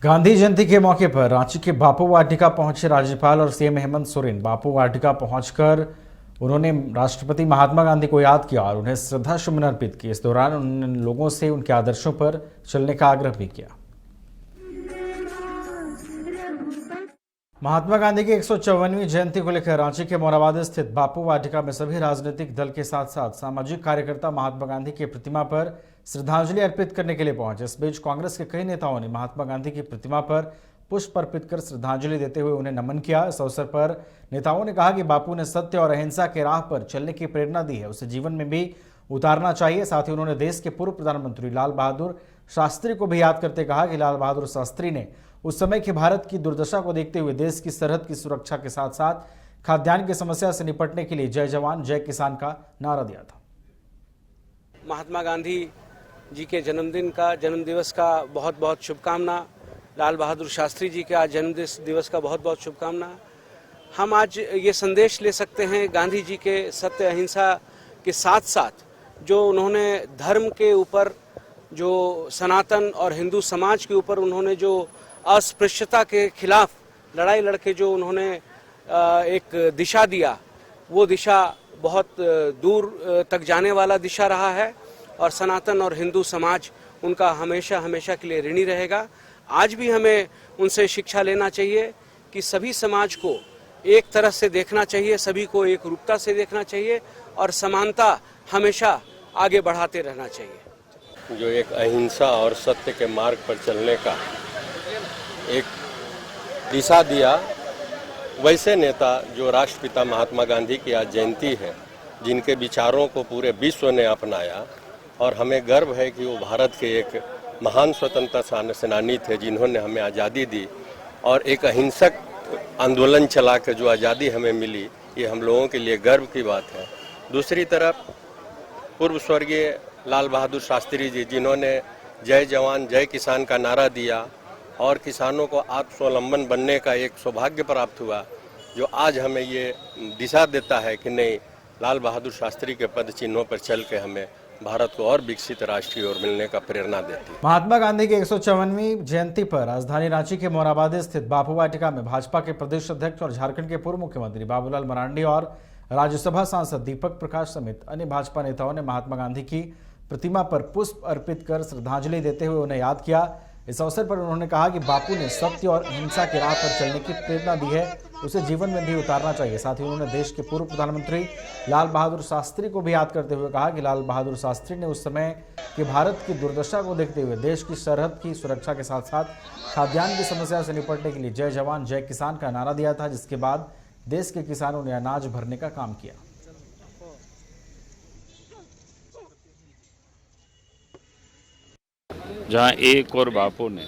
गांधी जयंती के मौके पर रांची के बापू वाटिका पहुंचे राज्यपाल और सीएम हेमंत सोरेन। बापू वाटिका पहुंचकर उन्होंने राष्ट्रपति महात्मा गांधी को याद किया और उन्हें श्रद्धासुमन अर्पित किए। इस दौरान उन्होंने लोगों से उनके आदर्शों पर चलने का आग्रह भी किया। महात्मा गांधी की 154वीं जयंती को लेकर रांची के मोराबादी स्थित बापू वाटिका में सभी राजनीतिक दल के साथ साथ सामाजिक कार्यकर्ता महात्मा गांधी की प्रतिमा पर श्रद्धांजलि अर्पित करने के लिए पहुंचे। इस बीच कांग्रेस के कई नेताओं ने महात्मा गांधी की प्रतिमा पर पुष्प अर्पित कर श्रद्धांजलि देते हुए उन्हें नमन किया। इस अवसर पर नेताओं ने कहा कि बापू ने सत्य और अहिंसा के राह पर चलने की प्रेरणा दी है, उसे जीवन में भी उतारना चाहिए। साथ ही उन्होंने देश के पूर्व प्रधानमंत्री लाल बहादुर शास्त्री को भी याद करते कहा कि लाल बहादुर शास्त्री ने उस समय के भारत की दुर्दशा को देखते हुए देश की सरहद की सुरक्षा के साथ साथ खाद्यान्न की समस्या से निपटने के लिए जय जवान जय किसान का नारा दिया था। महात्मा गांधी जी के जन्म दिवस का बहुत बहुत शुभकामना। लाल बहादुर शास्त्री जी के आज जन्म दिवस का बहुत बहुत शुभकामना। हम आज ये संदेश ले सकते हैं गांधी जी के सत्य अहिंसा के साथ साथ जो उन्होंने धर्म के ऊपर, जो सनातन और हिंदू समाज के ऊपर उन्होंने जो अस्पृश्यता के खिलाफ लड़ाई लड़के जो उन्होंने एक दिशा दिया, वो दिशा बहुत दूर तक जाने वाला दिशा रहा है और सनातन और हिंदू समाज उनका हमेशा हमेशा के लिए ऋणी रहेगा। आज भी हमें उनसे शिक्षा लेना चाहिए कि सभी समाज को एक तरह से देखना चाहिए, सभी को एक रूपता से देखना चाहिए और समानता हमेशा आगे बढ़ाते रहना चाहिए। जो एक अहिंसा और सत्य के मार्ग पर चलने का एक दिशा दिया, वैसे नेता जो राष्ट्रपिता महात्मा गांधी की आज जयंती है, जिनके विचारों को पूरे विश्व ने अपनाया और हमें गर्व है कि वो भारत के एक महान स्वतंत्रता सेनानी थे, जिन्होंने हमें आज़ादी दी और एक अहिंसक आंदोलन चला कर जो आज़ादी हमें मिली, ये हम लोगों के लिए गर्व की बात है। दूसरी तरफ पूर्व स्वर्गीय लाल बहादुर शास्त्री जी, जिन्होंने जय जवान जय किसान का नारा दिया और किसानों को आत्मस्वावलंबन बनने का एक सौभाग्य प्राप्त हुआ, जो आज हमें ये दिशा देता है कि नहीं, लाल बहादुर शास्त्री के पद चिन्हों पर चल के हमें भारत को और विकसित राष्ट्र की ओर मिलने का प्रेरणा देती है। महात्मा गांधी की 154वीं जयंती पर राजधानी रांची के मोराबादी स्थित बापू वाटिका में भाजपा के प्रदेश अध्यक्ष और झारखंड के पूर्व मुख्यमंत्री बाबूलाल मरांडी और राज्यसभा सांसद दीपक प्रकाश समेत अन्य भाजपा नेताओं ने महात्मा गांधी की प्रतिमा पर पुष्प अर्पित कर श्रद्धांजलि देते हुए उन्हें याद किया। इस अवसर पर उन्होंने कहा कि बापू ने सत्य और अहिंसा के राह पर चलने की प्रेरणा दी है, उसे जीवन में भी उतारना चाहिए। साथ ही उन्होंने देश के पूर्व प्रधानमंत्री लाल बहादुर शास्त्री को भी याद करते हुए कहा कि लाल बहादुर शास्त्री ने उस समय के भारत की दुर्दशा को देखते हुए देश की सरहद की सुरक्षा के साथ साथ खाद्यान्न की समस्या से निपटने के लिए जय जवान जय किसान का नारा दिया था, जिसके बाद देश के किसानों ने अनाज भरने का काम किया। जहां एक और बापू ने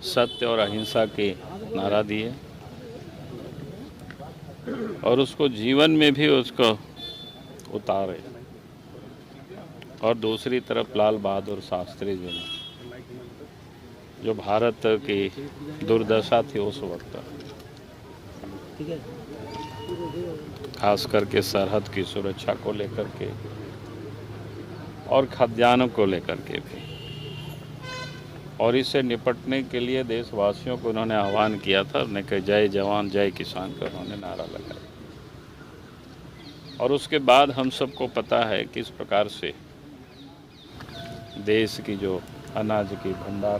सत्य और अहिंसा के नारा दिए और उसको जीवन में भी उसको उतारे, और दूसरी तरफ लाल बहादुर शास्त्री जी ने जो भारत की दुर्दशा थी उस वक्त, खास करके सरहद की सुरक्षा को लेकर के और खाद्यान्न को लेकर के भी, और इससे निपटने के लिए देशवासियों को उन्होंने आह्वान किया था। उन्होंने कहा जय जवान जय किसान का उन्होंने नारा लगाया। और उसके बाद हम सबको पता है किस प्रकार से देश की जो अनाज की भंडार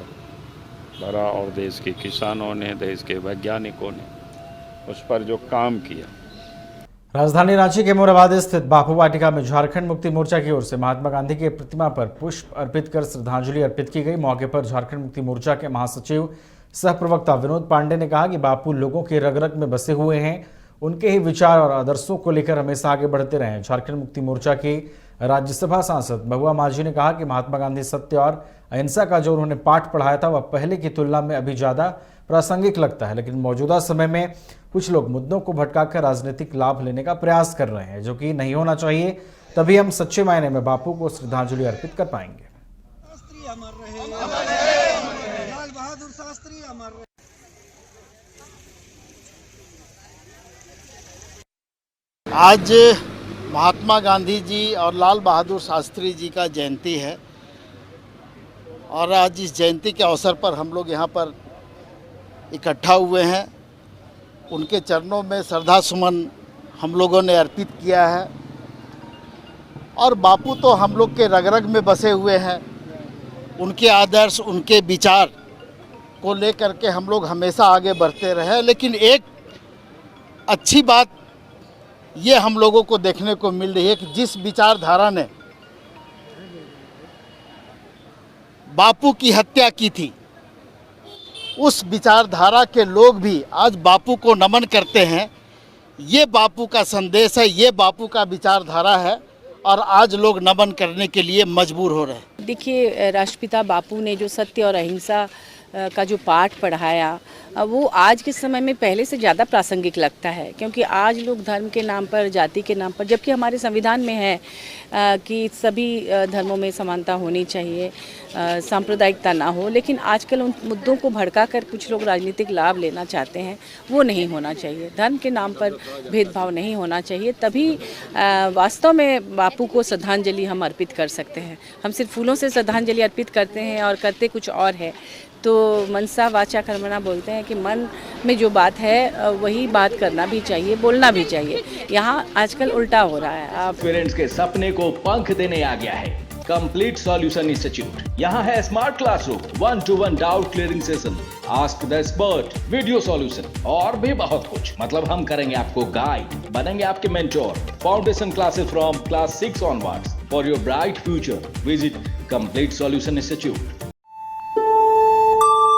भरा और देश के किसानों ने, देश के वैज्ञानिकों ने उस पर जो काम किया। राजधानी रांची के मोराबादी स्थित बापू वाटिका में झारखंड मुक्ति मोर्चा की ओर से महात्मा गांधी की प्रतिमा पर पुष्प अर्पित कर श्रद्धांजलि अर्पित की गई। मौके पर झारखंड मुक्ति मोर्चा के महासचिव सह प्रवक्ता विनोद पांडे ने कहा कि बापू लोगों के रग रग में बसे हुए हैं, उनके ही विचार और आदर्शों को लेकर हमेशा आगे बढ़ते रहे। झारखंड मुक्ति मोर्चा की राज्यसभा सांसद महुआ माझी ने कहा कि महात्मा गांधी सत्य और अहिंसा का जो उन्होंने पाठ पढ़ाया था वह पहले की तुलना में अभी ज्यादा प्रासंगिक लगता है, लेकिन मौजूदा समय में कुछ लोग मुद्दों को भटकाकर राजनीतिक लाभ लेने का प्रयास कर रहे हैं, जो कि नहीं होना चाहिए। तभी हम सच्चे मायने में बापू को श्रद्धांजलि अर्पित कर पाएंगे। आज महात्मा गांधी जी और लाल बहादुर शास्त्री जी का जयंती है। और आज इस जयंती के अवसर पर हम लोग यहाँ पर इकट्ठा हुए हैं। उनके चरणों में श्रद्धा सुमन हम लोगों ने अर्पित किया है। और बापू तो हम लोग के रग रग में बसे हुए हैं। उनके आदर्श, उनके विचार को लेकर के हम लोग हमेशा आगे बढ़ते रहे। लेकिन एक अच्छी बात ये हम लोगों को देखने को मिल रही है कि जिस विचारधारा ने बापू की हत्या की थी, उस विचारधारा के लोग भी आज बापू को नमन करते हैं। ये बापू का संदेश है, ये बापू का विचारधारा है और आज लोग नमन करने के लिए मजबूर हो रहे हैं। देखिए, राष्ट्रपिता बापू ने जो सत्य और अहिंसा का जो पाठ पढ़ाया, वो आज के समय में पहले से ज़्यादा प्रासंगिक लगता है, क्योंकि आज लोग धर्म के नाम पर, जाति के नाम पर, जबकि हमारे संविधान में है कि सभी धर्मों में समानता होनी चाहिए, सांप्रदायिकता ना हो, लेकिन आजकल उन मुद्दों को भड़का कर कुछ लोग राजनीतिक लाभ लेना चाहते हैं। वो नहीं होना चाहिए। धर्म के नाम पर भेदभाव नहीं होना चाहिए। तभी वास्तव में बापू को श्रद्धांजलि हम अर्पित कर सकते हैं। हम सिर्फ फूलों से श्रद्धांजलि अर्पित करते हैं और करते कुछ और है। तो मनसा वाचा कर्मणा बोलते हैं कि मन में जो बात है वही बात करना भी चाहिए, बोलना भी चाहिए। यहाँ आजकल उल्टा हो रहा है। आप पेरेंट्स के सपने को पंख देने आ गया है कंप्लीट सॉल्यूशन इंस्टीट्यूट। यहाँ है smart classroom, 1-to-1 doubt clearing session, ask the expert, video solution और भी बहुत कुछ। मतलब हम करेंगे आपको गाइड, बनेंगे आपके mentor. Foundation classes from class 6 onwards for your bright future. Visit complete solution institute.